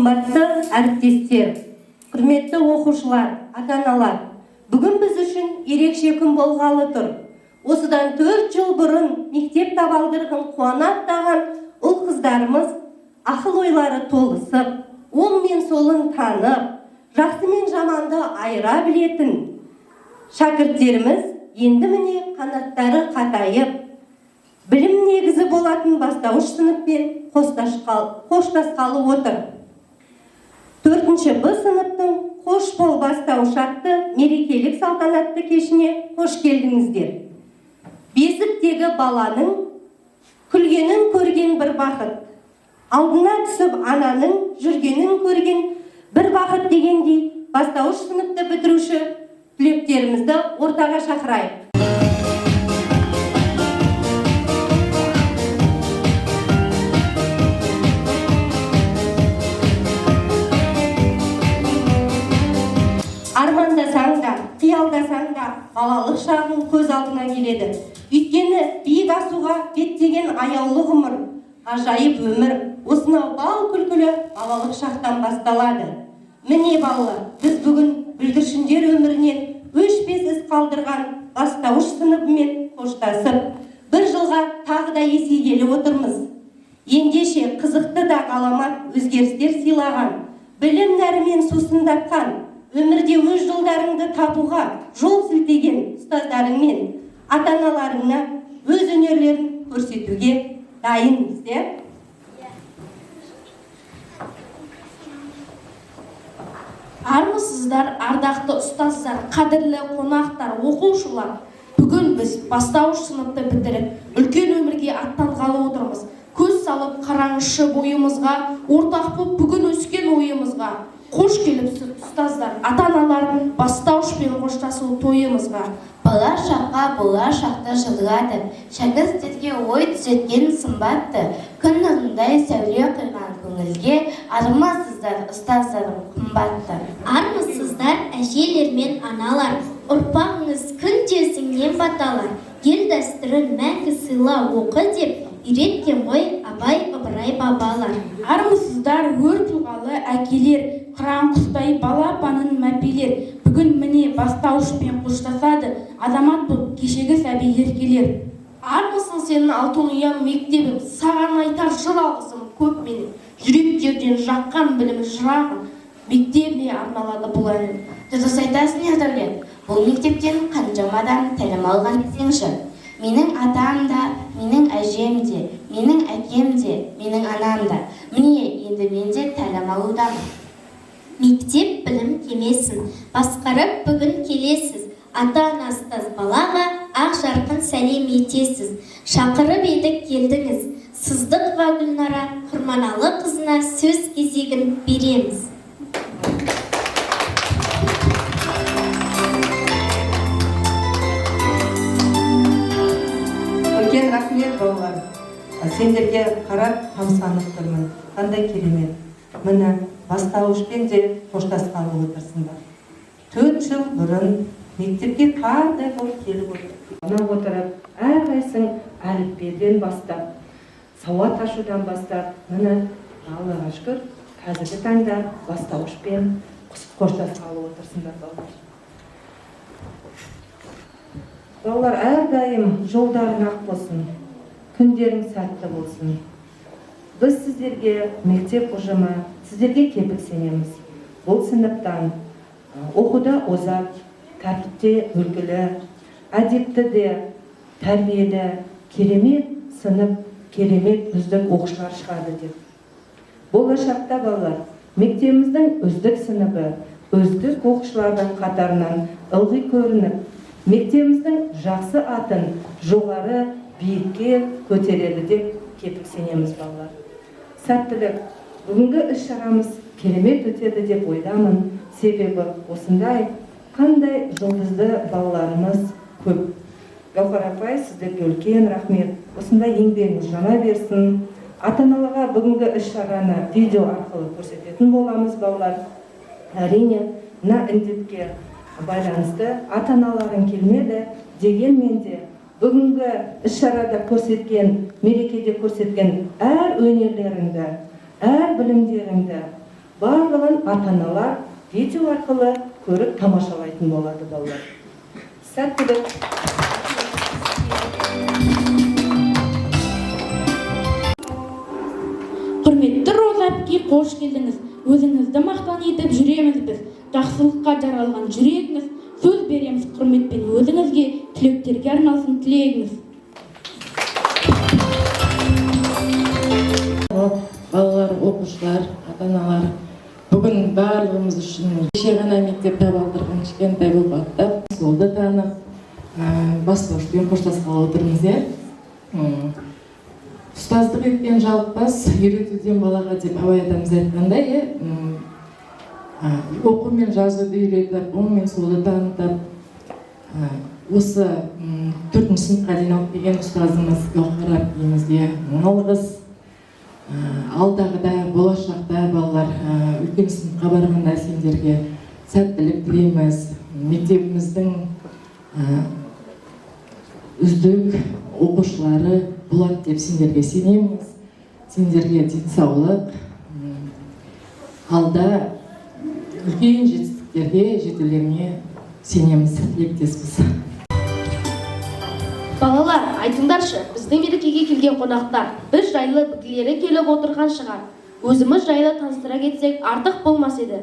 Қымбатты әріптестер, құрметті оқушылар, ата-аналар, бүгін біз үшін ерекше күн болғалы тұр. Осыдан 4 жыл бұрын мектеп табалдырығын қуана аттаған ұл қыздарымыз ақыл ойлары толысып, оң мен солын танып, жақсы мен жаманды айыра білетін шәкірттеріміз енді міне қанаттары қатайып, білім негізі болатын бастауыш сыныппен қоштасқалы отыр. 4-ші Б сыныптың «Қош бол бастауыш» атты мерекелік салтанатты кешіне қош келдіңіздер. Бесіктегі баланың күлгенін көрген бір бақыт, алдына түсіп ананың жүргенін көрген бір бақыт дегендей, бастауыш сыныпты бітіруші түлектерімізді ортаға шақырайық. Армандасаң да, қиялдасаң да, балалық шағың көз алдына келеді. Өйткені биік асуға беттеген аяулы ғұмыр, ажайып өмір, осынау бал күлкілі балалық шақтан басталады. Міне балалар, біз бүгін бүлдіршіндер өмірінен өшпес із қалдырған бастауыш сыныбымен қоштасып, бір жылға тағы да есейгелі отырмыз. Ендеше қызықты да ғаламат өзгерістер сыйлаған, білім нәрімен сусындатқан, өмірде өз жолдарыңды табуға жол сілтеген ұстаздарыңмен, ата-аналарыңа өз өнерлерін көрсетуге дайынбыз. Армысыздар, ардақты ұстаздар, қадірлі қонақтар, оқушылар. Бүгін біз бастауыш сыныпты бітіріп, үлкен өмірге аттанғалы отырмыз. Көз салып қараңызшы бойымызға, ортақ боп бүгін өскен ойымызға. Қош келіпсіз ұстаздар, ата-аналардың бастауышпен қоштасу тойымызға. Бала шаққа бола шақты жылғады, шәкірттерге ой түзеткен сымбатты, күн нұрындай сәуле құйған көңілге, армысыздар ұстаздарым қымбатты. Армысыздар әжелер мен аналар, ұрпағыңыз күн тезіңнен баталар, ел дәстүрін мәңгі сыйла оқы деп, үйреткен ғой Абай Ыбырай бабалар. Армысыздар өр тұлғалы әкелер, қыран құстай балапанын мәпелер. Бүгін міне бастауышпен қоштасады, азамат боп кешегі сәби еркелер. Армысың сенің алтын ұяң мектебім, саған айтар жыр алғысым көп менің. Жүректерден жаққан білім жырағын, мектебіне арналады бұл әнім. Дұрыс айтасың ерлер, бұл мектептен қаншамадан тәлім алған десеңші. Менің атам да, менің әжем де, менің әкем де, менің анам да. Міне, енді мен де тәлім алудамын. Мектеп білім кемесін, басқарып бүгін келесіз. Ата-ана ұстаз балаға ақ жарқын сәлем етесіз. Шақырып едік келдіңіз. Сыздықова Гүлнара Құрманалы қызына сөз кезегін береміз. Үлкен рахмет балалар. Сендерге қарап тамсанып тұрмын. Қандай керемет. Міне бастауышпен де қоштасқалы отырсыңдар. 4 жыл бұрын мектепке қандай болып келіп отырып, әрқайсың әліппеден бастап, сауат ашудан бастап, міне Аллаға шүкір, қазіргі таңда бастауышпен қоштасқалы отырсыңдар балалар. Балалар, әрдайым жолдарың ақ болсын, күндерің сәтті болсын. Біз сіздерге мектеп ұжымы, сіздерге кепіл сенеміз. Бұл сыныптан оқуда озат, тәртіпте үлгілі, әдепті де, тәрбиелі, керемет сынып, керемет үздік оқушылар шығады деп. Болашақта балалар, мектебіміздің үздік сыныбы, үздік оқушылардың қатарынан ылғи көрініп, мектебіміздің жақсы атын жоғары биікке көтереді деп кепіл сенеміз балалар. Сәттілік, бүгінгі іс-шарамыз керемет өтеді деп ойламын. Себебі осындай қандай жұлдызды балаларымыз көп. Гаухар апай, сіздерге үлкен рахмет. Осындай еңбегіңіз жана берсін. Ата-аналарға бүгінгі іс-шараны видео арқылы көрсететін боламыз балалар. Әрине, мына індетке байланысты ата-аналарың келмеді дегенмен де бүгінгі іс-шарада көрсеткен, мерекеде көрсеткен әр өнерлеріңді, әр білімдеріңді барлығын ата-аналар видео арқылы көріп тамашалайтын болады балалар. Сәттілік. Құрметті Роза әпке, қош келдіңіз. Өзіңізді мақтан етіп жүреміз біз. Жақсылыққа жаралған жүрегіңіз. Сөз береміз құрметпен өзіңізге, тілектерге арналсын тілегіңіз. Балалар, оқушылар, ата-аналар, бүгін барлығымыз үшін кеше ғана мектеп табалдырған кішкентай болып аттап, жолды танып, бастауышпен қоштасқалы отырмыз. Ұстаздық еткен жалықпас, үйретуден балаға деп Абай атамыз айтқандай, оқу мен жазуды үйретіп, оң мен солды танытып, осы 4-ші сыныпқа дейін алып келген ұстазымыз Гаухар әпкемізге алғыс. Алдағыда, болашақта балалар үлкен сыныпқа барғанда сендерге сәттілік тілейміз. Мектебіміздің үздік оқушылары болады деп сендерге сенеміз. Сендерге денсаулық, алда үлкен жетістіктерге жетулеріңе сенеміз, тілектеспіз. Балалар, айтыңдаршы, біздің мерекеге келген қонақтар біз жайлы білгілері келіп отырған шығар. Өзіміз жайлы таныстыра кетсек артық болмас еді.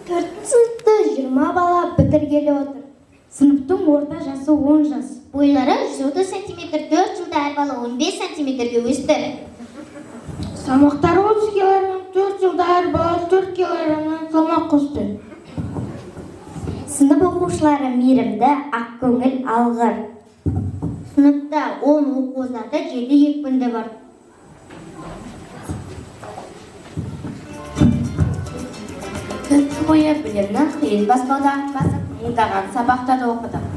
Төртінші сыныпты 20 бала бітіргелі отыр. Сыныптың орта жасы 10 жас. Бойлары 130 сантиметр, 4 жылда әр бала 15 сантиметрге өсті. Салмақтары 30 килограмм, 4 жылда әр бала 4 килограммнан салмақ қосты. Сынып оқушылары мейірімді, ақкөңіл, алғыр. Сыныпта 10 оқу озаты, 7 екпінді бар. Күн бойы білімнің қиын баспалдағын басып, мыңдаған сабақтарды оқыдық.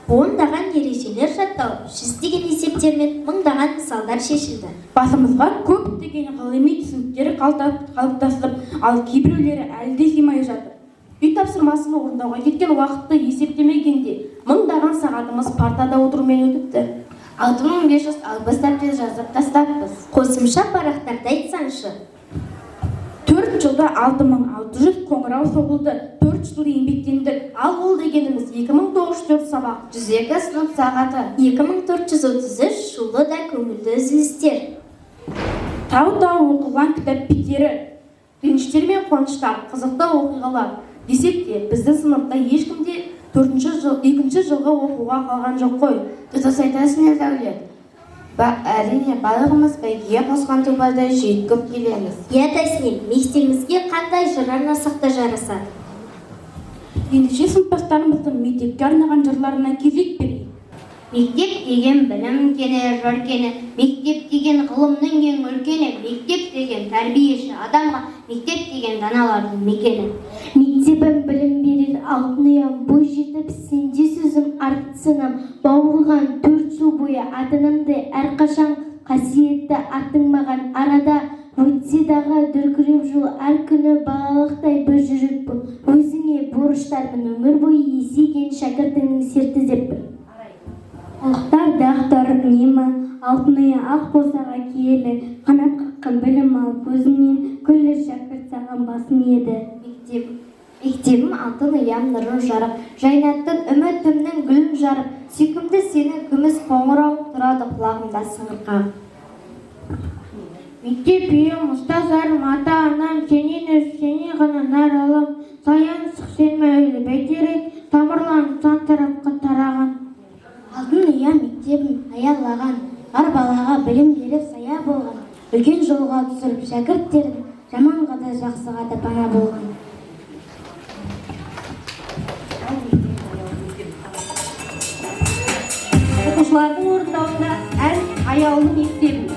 Ондаған ережелер жаттау, жүздеген есептермен мыңдаған мысалдар шешілді. Басымызға көптеген ғылыми түсініктер қалыптасып, ал кейбіреулері әлі де сыймай жатыр. Үй тапсырмасын орындауға кеткен уақытты есептемегенде мыңдаған сағатымыз партада отырумен өтіпті. 6500 албыс дәптер жазып тастаппыз. Қосымша парақтарды айтсаңшы. 4 жылда 6600 қоңырау соғылды, 4 жыл еңбектендік. Ал ол дегеніміз 2904 сабақ, 102 сынып сағаты, 2433 шулы да көңілді үзілістер. Тау-тау оқылған кітап беттері. реніштер мен қуаныштар, қызықты оқиғалар. Десек те, біздің сыныпта ешкімде 2 жылғы оқуға қалған жоқ қой. дұрыс айтасың Ердәулет. Әрине, барлығымыз бәйгеге қосқан тұлпардай жүйткіп келеміз. Я тәсінен, мектебімізге қандай жыр арнасақ та жарасады. Ендеше сыныптастарымыздың мектепке арнаған жырларына кезек берейік. Мектеп деген білім кені, жыр кені, мектеп деген ғылымның ең үлкені, мектеп деген тәрбиеші адамға, мектеп деген даналардың мекені. Мектебім білім берер алтын ұям, бой жетіп сенде сөзім артсынам, бауырған 4 жыл бойы атынымды әрқашан қасиетті аттың маған арада, өтсе дағы дүркіреп жол әр күні балалықтай бір жүрек бұл, өзіңе борыштармын өмір бойы есейген шәкіртіңнің серті деппін. Ұлықтар дақтары үнемі, алтыны ақ босаға киелі, қанат қаққан білім ал көзіңнен, күллі шәкірт саған басын еді. Мектебім алтын ұям нұрын жарық, жайнаттың үмітімнің гүлін жарық, сүйкімді сені күміс қоңырау тұрады құлағымда сыңырқап. Мектеп үйім, ұстаздарым, ата-анам, сенен өз, сенен ғана нар алам, саян сұқ сен мәулі бәйтерек, тамырланып сан тарапқа тараған. Алтын ұям мектебім аялаған, бар балаға білім беріп сая болған, үлкен жолға түсіріп шәкірттерін, жаманға да жақсыға да пана болған. Оқушылардың орындауында ән аяулы мектебім. Мектебім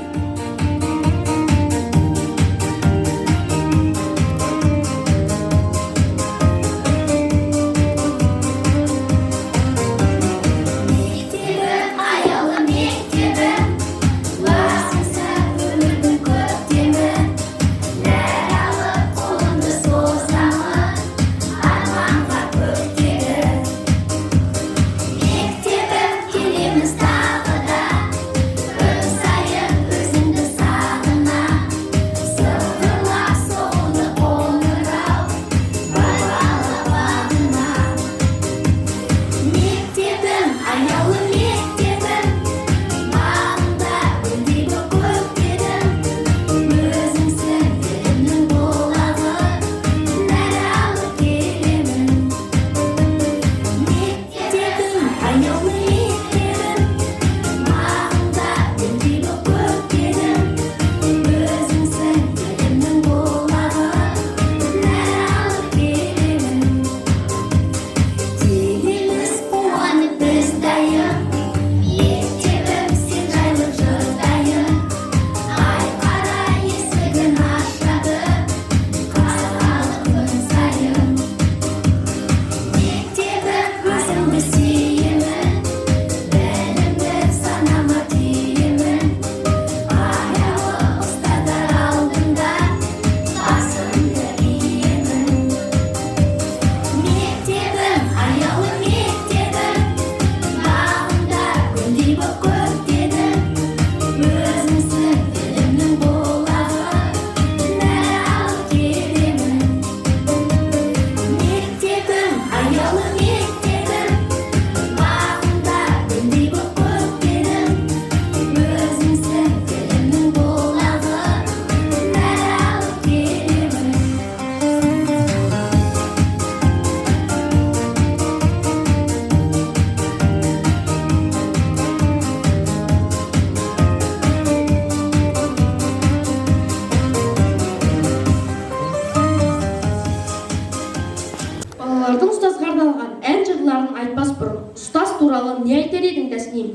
балалардың ұстазға арналған ән жырларын айтпас бұрын ұстаз туралы не айтар едің Тәсним?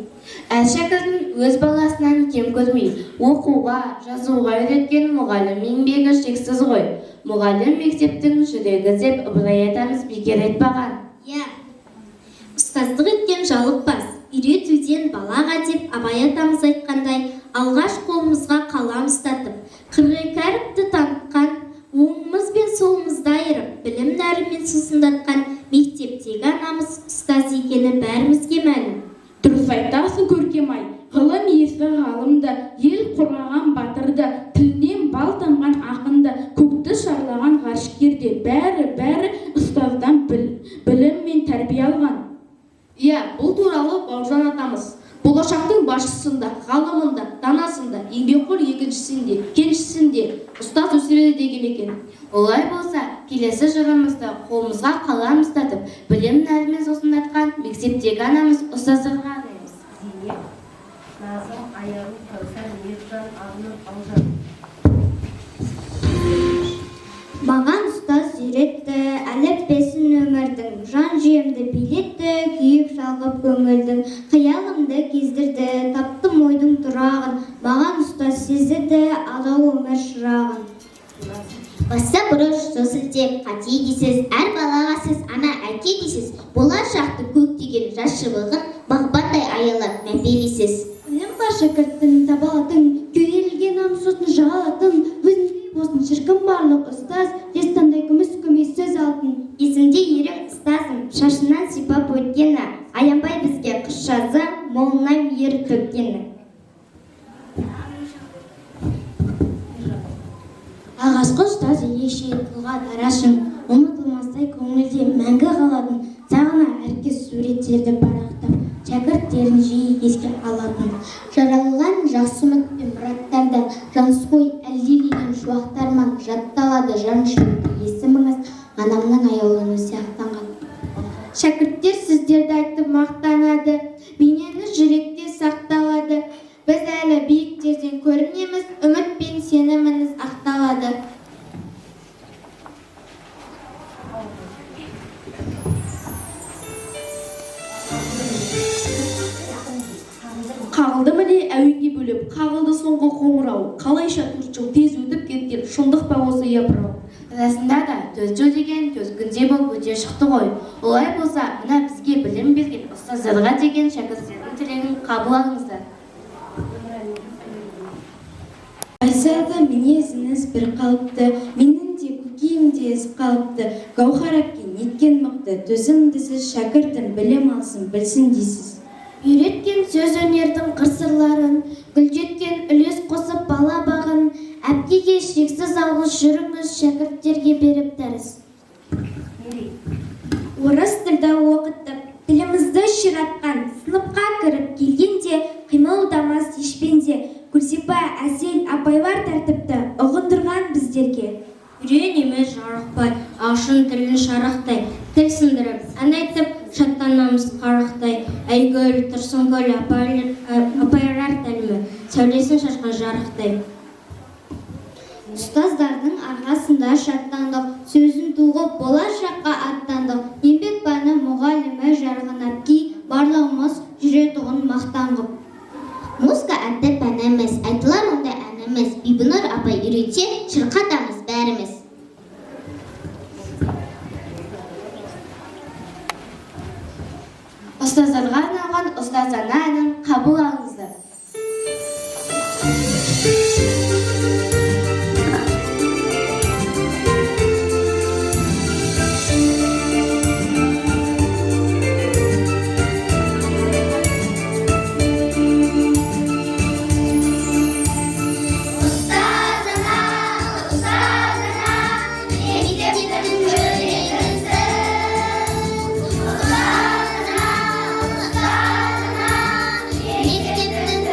Әр шәкірттің өз баласынан кем көрмей, оқуға, жазуға үйреткен мұғалім еңбегі шексіз ғой. Мұғалім мектептің жүрегі деп Ыбырай атамыз бекер айтпаған. Иә, ұстаздық еткен жалықпас, үйретуден балаға деп Абай атамыз айтқандай, алғаш қолымызға қалам ұстатып, қырғи кәріпті танытқан, оңымыз бен солымызды айырып, білім нәрімен сусындатқан мектептегі анамыз ұстаз екені бәрімізге мәлім. Дұрыс айтасың Көркемай, ғылым иесі ғалымды, ел қорғаған батырды, тілінен бал тамған ақынды, көкті шарлаған ғарышкерде бәрі ұстаздан білім мен тәрбие алған. Иә, бұл туралы Бауыржан атамыз. Болашақтың басшысында, ғалымында, данасында, еңбекқор екіншісінде, кеншісінде ұстаз өсіреді деген екен. Олай болса, келесі жырымызды қолымызға қалам ұстатып, білім нәрімен сусындатқан мектептегі анамыз ұстаздарға арнаймыз. Зейнеп, Назым, Аяру, Кәусар, Ержан, Арнұр, Алжан. Маған ұстаз үйретті, әліппесін өмірдің, жан жүйемді билетті, күйік шалғып көңілдің, қиялымды кездірді, таптым ойдың тұрағын, маған ұстаз сезді, адал өмір шырағын. Басы бұрыш, сосілтеп, қате дейсіз, әр балаға сіз ана әке дейсіз, болашақты көктеген жас шыбығын бағбандай аялап мәпелейсіз. Білім бар шәкірттің табалатын, күйрелген намысын жағалатын, өзінде болсын шіркін барлық ұстаз, естандай күміс сөз алтын. Есімде ерек ұстазым, шашынан сипап өткені, аянбай бізге қыш жазы, молынан ер төккені. Ағасқы ұстаз ерекше тұлға дарашың, ұмытылмастай көңілде мәңгі қалатын, сағына әркез суреттерді парақтап, шәкірттерін жиі еске алатын. Жаралған жақсы үміт пен мұраттардан, жансыз әлдилеген шуақтармен жатталады жан жүректі есіміңіз, анамның аяулыны сияқтанған. Шәкірттер сіздерді айтып мақтанады, бейнеңіз жүректе сақталады. Біз әлі биіктерден көрінеміз, үміт пен сеніміңіз ақталады. Қағылды міне әуенге бөліп, қағылды соңғы қоңырау, қалайша 4 жыл тез өтіп кеткен, шындық па осы япырау. Расында да 4 жыл деген 4 күнде болып өте шықты ғой. Олай болса, мына бізге білім берген ұстаздарға деген шәкірттердің тілегін қабыл алыңыздар. Айсада мінезіңіз бір қалыпты, менің де көкейімде із қалыпты, Гаухар әпке неткен мықты, төзімдісіз шәкіртім білім алсын, білсін дейсіз. Үйреткен сөз өнердің қыр-сырларын, гүлдеткен үлес қосып бала бағын, әпкеге шексіз алғыс жүріңіз, шәкірттерге беріп дәріс. Орыс тілді оқытып, тілімізді ширатқан, сыныпқа кіріп келгенде, қимылдамас ешпенде, Күлсипа, әсел, апайлар тәртіпті ұғындырған біздерге. Үйренеміз жарықпай, ағылшын тілін шарақтай, тіл сындырып, ән айтып, шаттанамыз қарақтай. Әйгүл, Тұрсынкөл, апайлар тәлімі, сәулесін шашқан жарықтай. Ұстаздардың арқасында шаттандық, сөзін туғып болашаққа аттандық. Еңбек баны мұғалімі жарғын әпки, барлығымыз жүретұғын мақтанғып. Музыка әнді пән емес, айтылар онда ән емес, Бибінұр апай үйретсе, шырқатамыз бәріміз. Ұстаздарға арналған ұстаз ана әнін қабыл алыңыздар. Мектептің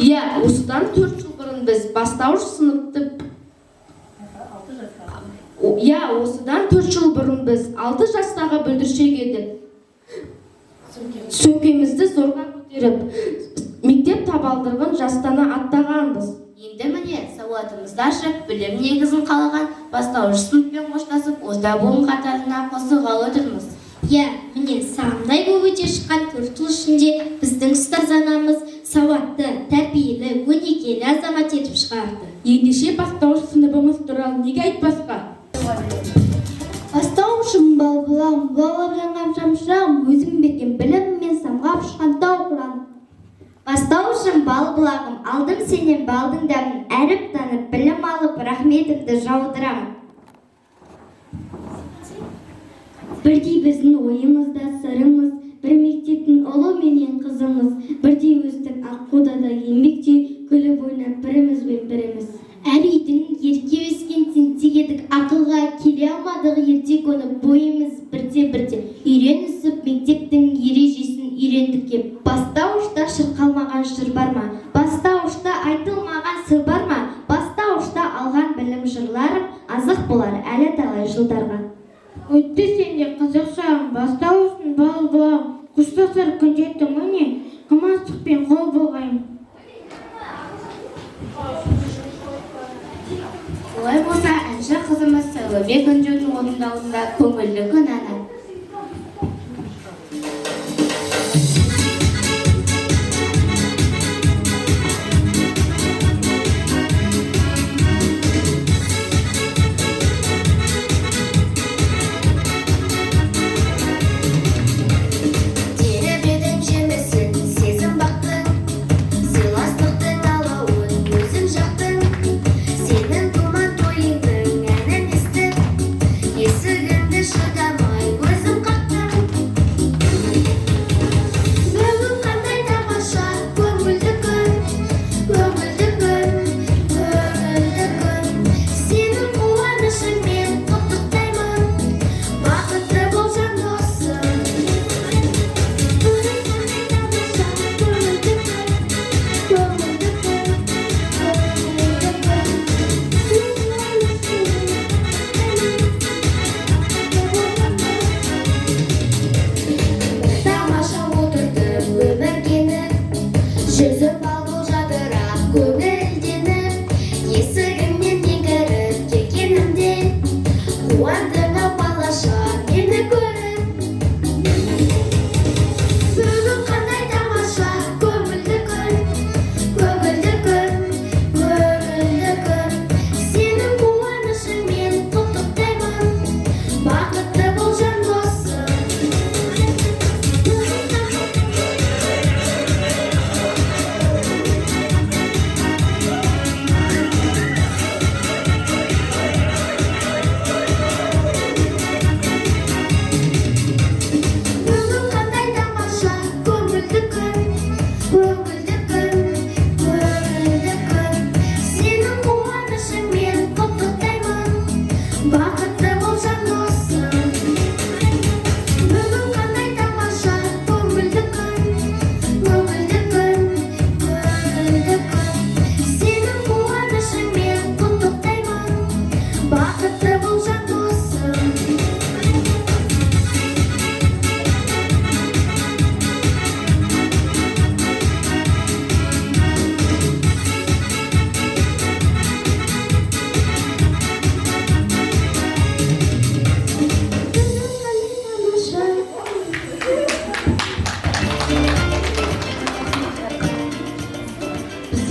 Иә, осыдан 4 жыл бұрын біз бастауыш сыныпты осыдан 4 жыл бұрын біз 6 жастағы бүлдіршек едік. Сөмкемізді зорға көтеріп, мектеп табалдырығын жастана аттағанбыз. Енді міне сауатымызды ашып, білім негізін қалаған бастауыш сыныппен қоштасып, осында буын қатарына қосылғалы отырмыз. Иә, міне сағымдай болып өте шыққан 4 жыл ішінде біздің ұстаз анамыз сауатты, тәрбиелі, өнегелі азамат етіп шығарды. Ендеше бастауыш сыныбымыз туралы неге айтпасқа? Бастауышым балбылам, бұлалап жанған шамшырағым, өзім берген білім мен самғап ұшқан тау құрам. Бастауышым бал бұлағым, алдым сенен балдың дәмін, әріп танып білім алып, рахметімді жаудырам. Бірдей біздің ойымызда сырымыз, бір мектептің ұлы менен қызымыз, бірдей өстік аққудада еңбекте күліп ойнап бірімізбен біріміз. Әр үйдің ерке өскен тентек едік, ақылға келе алмадық ерте көніп, бойымыз бірте-бірте үйренісіп, мектептің ережесін үйрендік кеп. Бастауышта шырқалмаған жыр бар ма? Бастауышта айтылмаған сыр бар ма? Бастауышта алған білім жырларым азық болар әлі талай жылдарға. Өтті сенде қызық шағым, бастауышын бал бұлағым, құштасар күн жетті міне, қымастықпен қол болғайым. Олай болса, әнші қызымыз Сәуебек Күнжудің орындауында көңілді күн әні.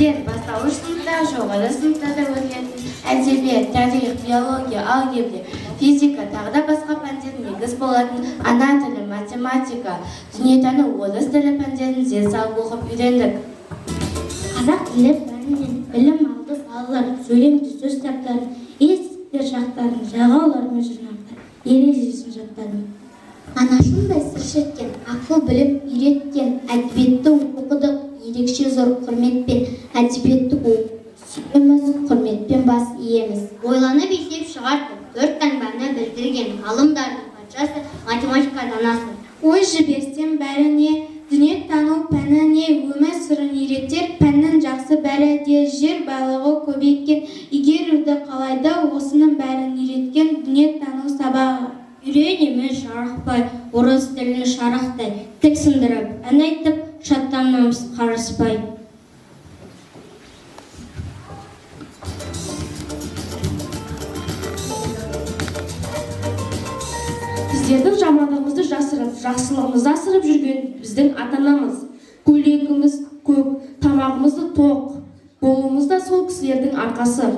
Бастауыш сыныпта, жоғары сыныптарда өтетін әдебиет, тарих, биология, алгебра, физика, тағы да басқа пәндер негіз болатын ана тілі, математика, дүниетану, орыс тілі пәндерін зер салып оқып үйрендік. Қазақ тілі пәнінен білім алды балалар, сөйлемді сөз таптарын, естіктер жақтарын, жағаулар мен жұрнақтар, ережесін жаттадым. Анашындай сыр шерткен, ақыл білім үйреткен, әдебиетті оқыдық, ерекше зор құрметпен, әдебиетті сүйеміз, құрметпен бас иеміз. Ойланып есеп шығардық, 4 таңбаны білдірген, ғалымдардың патшасы, математика данасы. Ой жіберсем бәріне, дүниет тану пәніне, өмір сырын үйретер, пәннің жақсы шырақтай тік сындырып, ән айтып, шаттанамыз қарыспай. Біздердің жамандығымызды жасырып, жақсылығымызды асырып жүрген біздің ата-анамыз. Көйлегіміз көк, тамағымызды тоқ, болуымыз да сол кісілердің арқасы.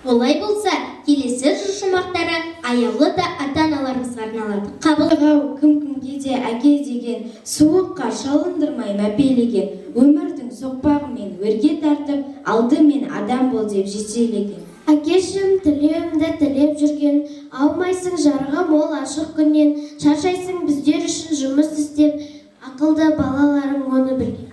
Олай болса, келесі жыр шумақтары аяулы да ата-аналарымызға арналады. Қабыл кім-кімге де әке деген, суыққа шалындырмай мәпелеген, өмірдің соқпағымен өрге тартып, алды мен адам бол деп жетелеген. Әкешім тілеуімді тілеп жүрген, алмайсың жарығы мол ашық күннен, шаршайсың біздер үшін жұмыс істеп, ақылды балаларың оны білген.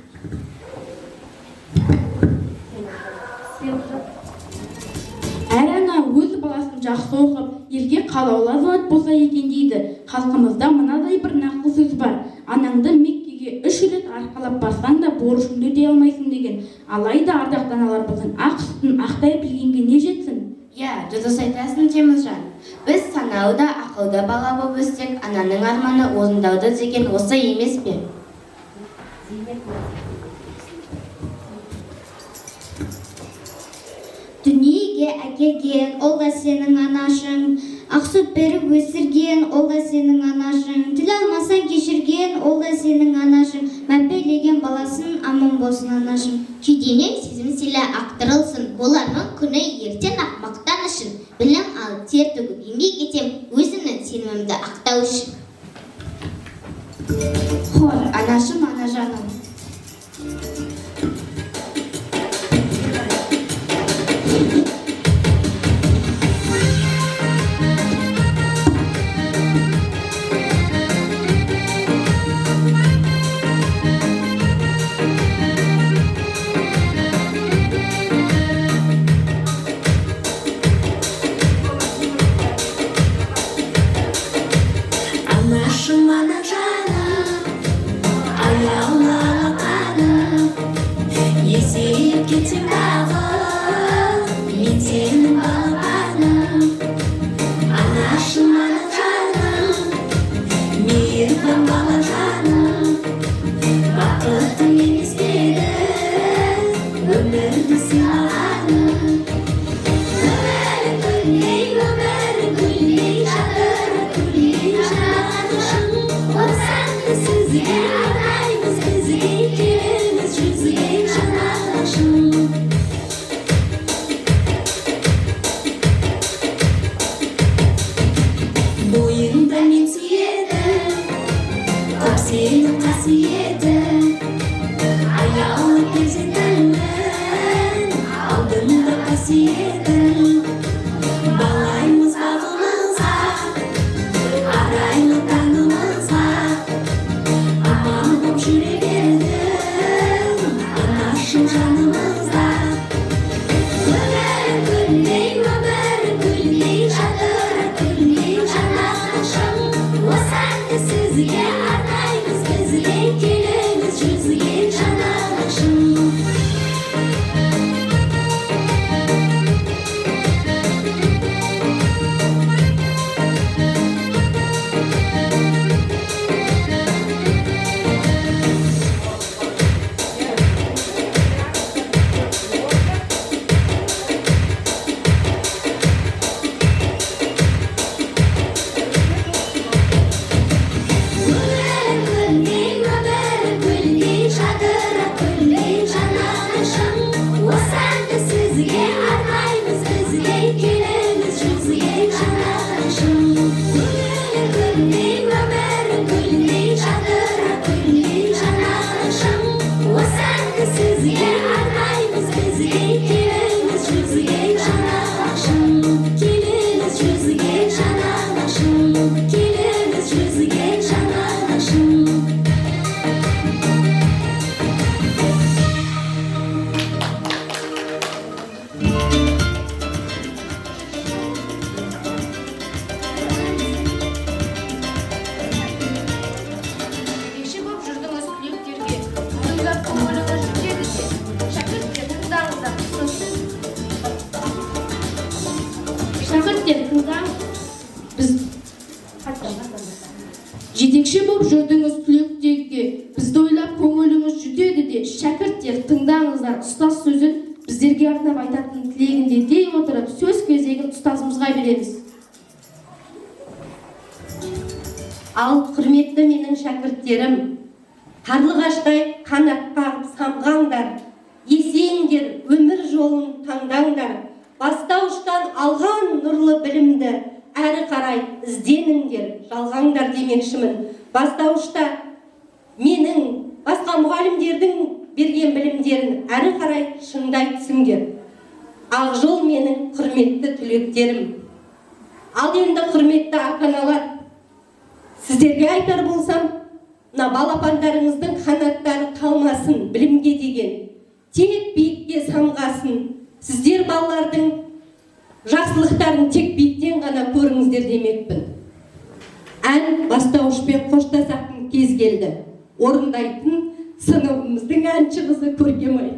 Әр ана өз баласын жақсы оқып, елге қалаулы азамат болса екен дейді. Халқымызда мынадай бір нақыл сөз бар: анаңды Меккеге 3 рет арқалап барсаң да борышыңды өтей алмайсың деген. Алайда ардақты аналарымыздың ақ сүтін ақтай білгенге не жетсін? Я, дұрыс айтасың Теміржан. Біз саналы да ақылды бала болып өссек, ананың арманы орындауды деген осы емес пе? Дүниеге әкелген, ол да сенің анашың. Ақ сүт беріп өсірген, ол да сенің анашың. Тіл алмасаң кешірген, ол да сенің анашың. Мәпелеген баласын, аман болсын анашың. Күйденен сезім селі ақтырылсын, болармын күні ертең ақ мақтан үшін. Білім ал, тер төгіп, еңбек етем, өзімнің сенімімді ақтау үшін. Хор, анашым, ана жаным. Anlaşım ana canım, ayağına alaqanım, есейіп кетсем дағы, мен сенің балапаным. Анашым ана жаным, мейірбан бала жаным, бақытым емес пе еді өмірді сыйлағаным. Өмірің гүлдей, жатыры гүлдей жанашым. Осанды сізге арнаймыз, бізге келеміз жүзге жанашым. Бойыңда мен сүйедім, көп сенің қасиетің. Аяулы перзентімін, алдымда қасиетің. Балаймыз бағымызға, арайлы таңымызға, аман боп жүре бердің, анашым жанымызда. Өмірің гүлдей, жатыры гүлдей жанашым. Осанды сізге арнаймыз, бізге келеміз жүзге жанашым. көрдіңіз түлектерге бізді ойлап көңіліңіз жүдеді де шәкірттер тыңдаңыздар ұстаз сөзін біздерге арнап айтатын тілегінде дей отырып сөз кезегін ұстазымызға береміз. Ал құрметті менің шәкірттерім, қарлығаштай қанат қағып самғаңдар, есеңдер, өмір жолын таңдаңдар, бастауыштан алған нұрлы білімді әрі қарай ізденіңдер, жалғаңдар демекшімін. Бастауышта менің басқа мұғалімдердің берген білімдерін әрі қарай шыңдай түсіңдер. Ақжол менің құрметті түлектерім. Ал енді құрметті ата-аналар, сіздерге айтар болсам, мына балапандарыңыздың қанаттары талмасын білімге деген, тек биікке самғасын. Сіздер балалардың жақсылықтарын тек биіктен ғана көріңіздер демекпін. Ән бастауышпен қоштасатын кез келді. Орындайтын сыныбымыздың әнші қызы Көркемай.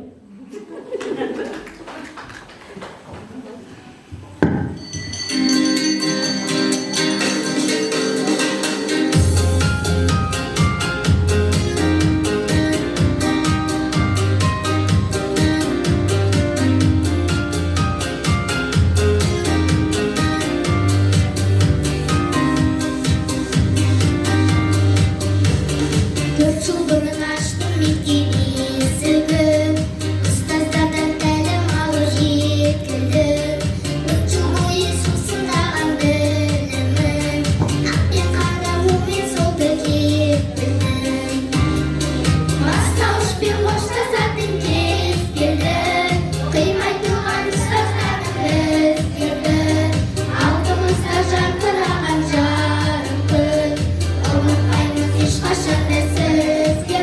Ешқашан да сізге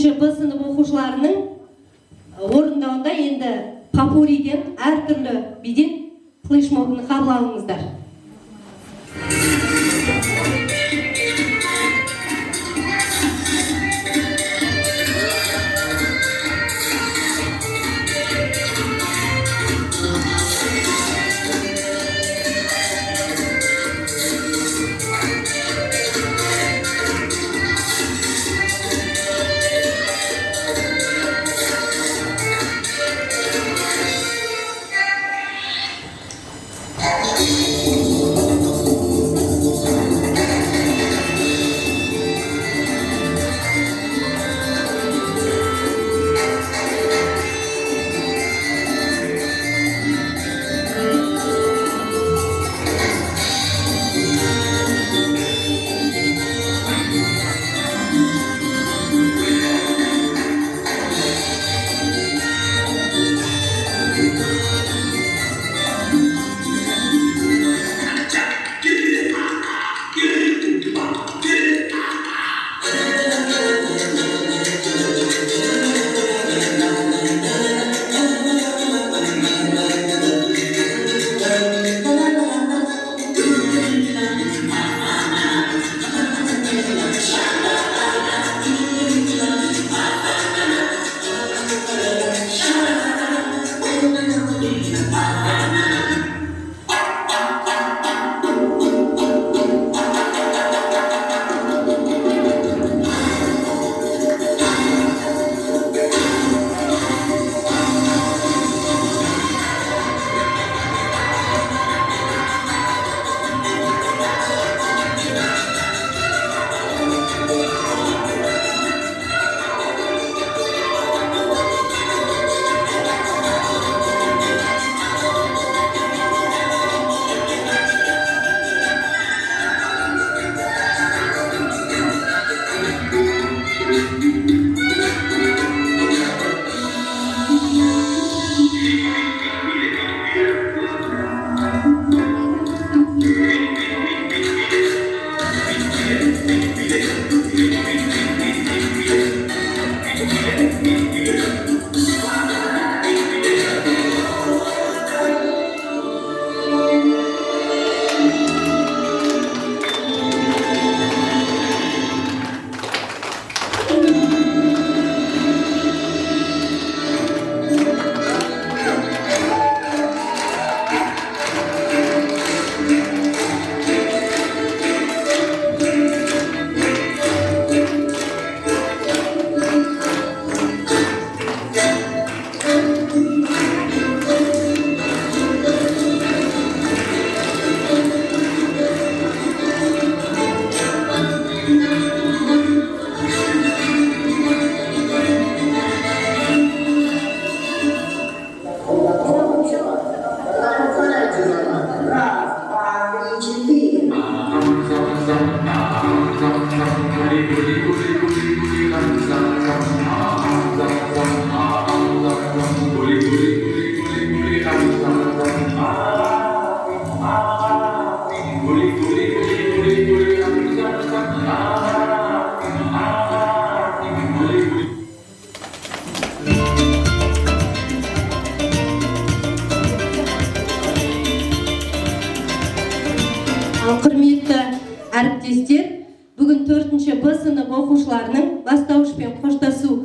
4 Б сынып оқушыларының орындауында енді попуриден әртүрлі биден флешмобын қабыл алыңыздар. Құрметті әріптестер, бүгін 4 Б сынып оқушыларының бастауышпен қоштасу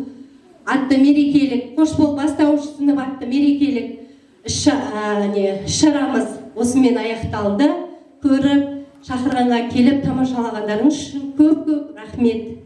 атты мерекелік, қош бол бастауыш сынып атты мерекелік шарамыз осымен аяқталды. Көріп, шақырғанға келіп тамашалағандарыңыз үшін көп рахмет.